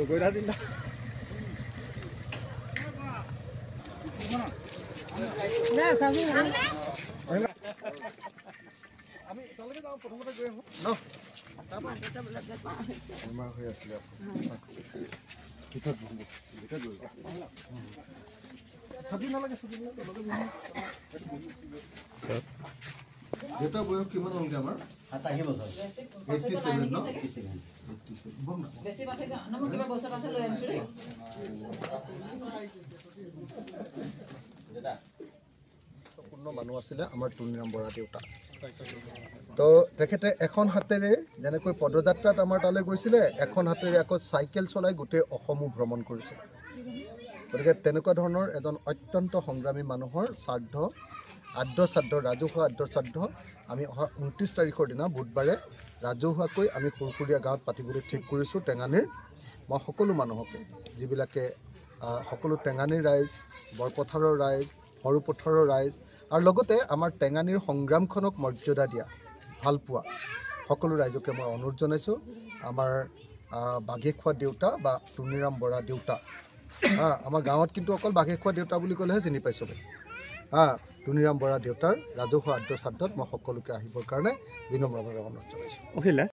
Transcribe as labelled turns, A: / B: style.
A: গগৈদা চিন্তা আমি তালৈকে যাওঁ প্ৰথমতে গৈ আহোঁ ন বেমাৰ হৈ আছিলে ছবি নালাগে দেউতা বয়স কিমান হ'লগৈ আমাৰ
B: 87 বছৰ
A: 87 ন
B: 87 বেছি মাথে নম কিবা বছৰ আছে লৈ আনিছো ৰে
A: দাদা সম্পূৰ্ণ মানুহ আছিলে আমাৰ টুনিৰাম বৰা দেউতা তো তেখেতে এখন হাতেৰে যেনেকৈ পদযাত্ৰাত আমাৰ তালৈ গৈছিলে এখন হাতেৰে আকৌ চাইকেল চলাই গোটেই অসমো ভ্ৰমণ কৰিছিল গতিকে তেনেকুৱা ধৰণৰ এজন অত্যন্ত সংগ্ৰামী মানুহৰ শ্ৰাদ্ধ আদ্য শ্ৰাদ্ধ ৰাজহুৱা আদ্য শ্ৰাদ্ধ আমি অহা 29 তাৰিখৰ দিনা বুধবাৰে ৰাজহুৱাকৈ আমি সৰুসুৰীয়া গাঁৱত পাতিবলৈ ঠিক কৰিছোঁ টেঙানীৰ মই সকলো মানুহকে যিবিলাকে সকলো টেঙানীৰ ৰাইজ বৰপথাৰৰ ৰাইজ সৰুপথাৰৰ ৰাইজ আৰু লগতে আমাৰ টেঙানীৰ সংগ্ৰামখনক মৰ্যাদা দিয়া ভাল পোৱা সকলো ৰাইজকে মই অনুৰোধ জনাইছোঁ আমাৰ বাঘেখোৱা দেউতা বা টুনিৰাম বৰা দেউতা আমাৰ গাঁৱত কিন্তু অকল বাঘেখোৱা দেউতা বুলি ক'লেহে চিনি পাইছোঁ টুনিৰাম বৰা দেউতাৰ ৰাজহুৱা আদ্য শ্ৰাদ্ধত মই সকলোকে আহিবৰ কাৰণে বিনম্ৰভাৱে অনুৰোধ জনাইছোঁ।